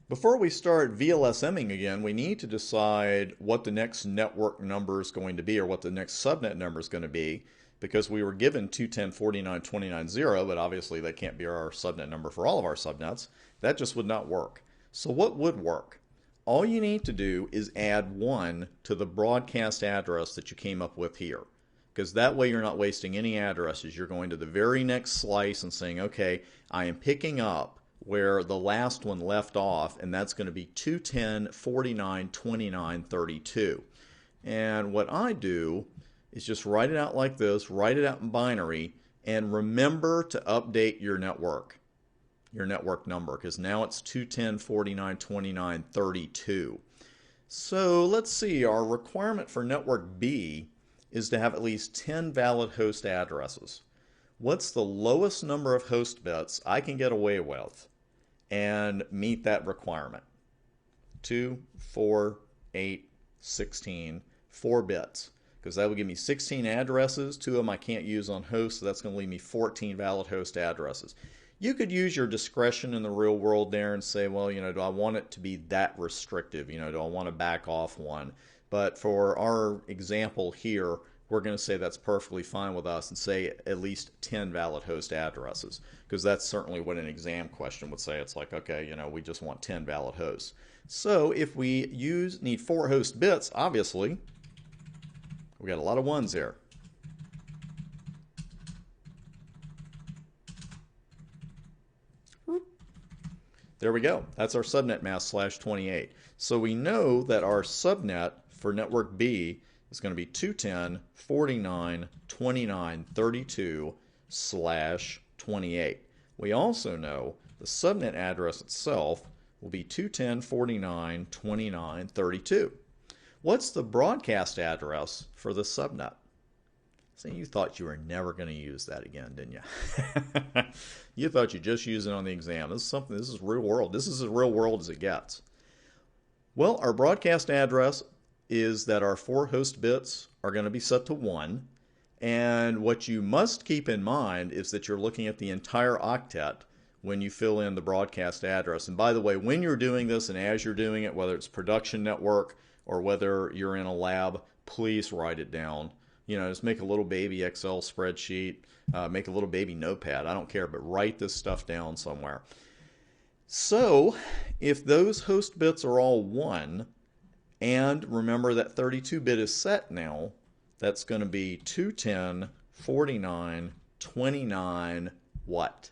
Before we start VLSMing again, we need to decide what the next network number is going to be or what the next subnet number is going to be because we were given 210.49.20.90, but obviously that can't be our subnet number for all of our subnets. That just would not work. So what would work? All you need to do is add 1 to the broadcast address that you came up with here, because that way you're not wasting any addresses. You're going to the very next slice and saying, okay, I am picking up where the last one left off, and that's going to be 210.49.29.32. And what I do is just write it out like this, write it out in binary, and remember to update your network number, because now it's 210.49.29.32. So let's see, our requirement for network B is to have at least 10 valid host addresses. What's the lowest number of host bits I can get away with and meet that requirement? 2, 4, 8, 16, 4 bits. Because that would give me 16 addresses. 2 of them I can't use on hosts, so that's going to leave me 14 valid host addresses. You could use your discretion in the real world there and say, well, do I want it to be that restrictive? Do I want to back off one? But for our example here, we're going to say that's perfectly fine with us and say at least 10 valid host addresses, because that's certainly what an exam question would say. It's like, okay, we just want 10 valid hosts. So if we need 4 host bits, obviously, we got a lot of ones there. There we go. That's our subnet mask /28. So we know that our subnet for network B is going to be 210.49.29.32/28. We also know the subnet address itself will be 210.49.29.32. What's the broadcast address for the subnet? So you thought you were never going to use that again, didn't you? You thought you'd just use it on the exam. This is real world. This is as real world as it gets. Well, our broadcast address is that our 4 host bits are going to be set to 1. And what you must keep in mind is that you're looking at the entire octet when you fill in the broadcast address. And by the way, when you're doing this and as you're doing it, whether it's production network or whether you're in a lab, please write it down. Just make a little baby Excel spreadsheet, make a little baby notepad. I don't care, but write this stuff down somewhere. So if those host bits are all 1, and remember that 32-bit is set now, that's going to be 210.49.29 what?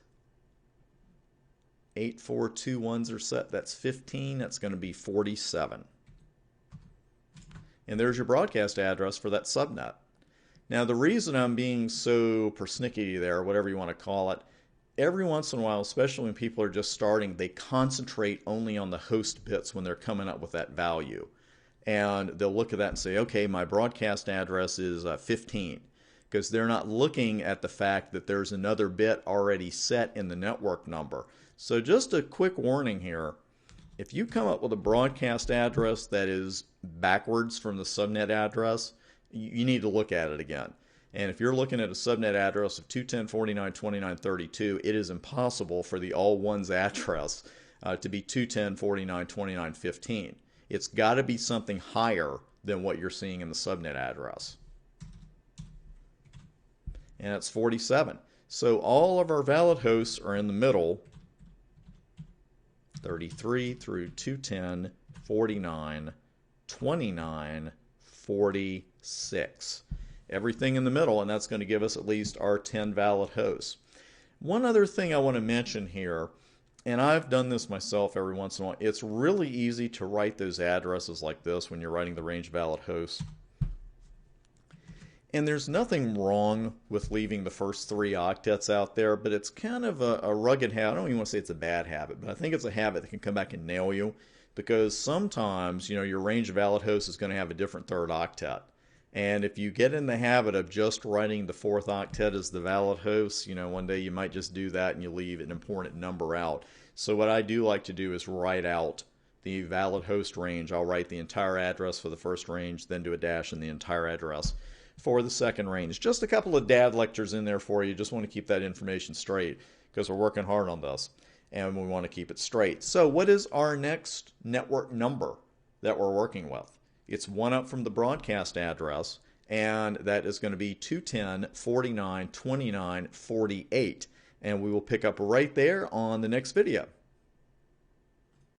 8, 4, 2 ones are set. That's 15. That's going to be 47. And there's your broadcast address for that subnet. Now, the reason I'm being so persnickety there, whatever you want to call it, every once in a while, especially when people are just starting, they concentrate only on the host bits when they're coming up with that value. And they'll look at that and say, okay, my broadcast address is 15, because they're not looking at the fact that there's another bit already set in the network number. So just a quick warning here. If you come up with a broadcast address that is backwards from the subnet address, you need to look at it again. And if you're looking at a subnet address of 210.49.29.32, it is impossible for the all ones address to be 210.49.29.15. It's got to be something higher than what you're seeing in the subnet address. And it's 47. So all of our valid hosts are in the middle, 33 through 210.49.29.46. Everything in the middle, and that's going to give us at least our 10 valid hosts. One other thing I want to mention here, and I've done this myself every once in a while, it's really easy to write those addresses like this when you're writing the range valid hosts. And there's nothing wrong with leaving the first 3 octets out there, but it's kind of a rugged habit. I don't even want to say it's a bad habit, but I think it's a habit that can come back and nail you, because sometimes, your range valid host is going to have a different 3rd octet. And if you get in the habit of just writing the 4th octet as the valid host, one day you might just do that and you leave an important number out. So what I do like to do is write out the valid host range. I'll write the entire address for the first range, then do a dash and the entire address for the second range. Just a couple of dad lectures in there for you. Just want to keep that information straight because we're working hard on this. and we want to keep it straight. So what is our next network number that we're working with? It's one up from the broadcast address, and that is going to be 210.49.29.48. And we will pick up right there on the next video.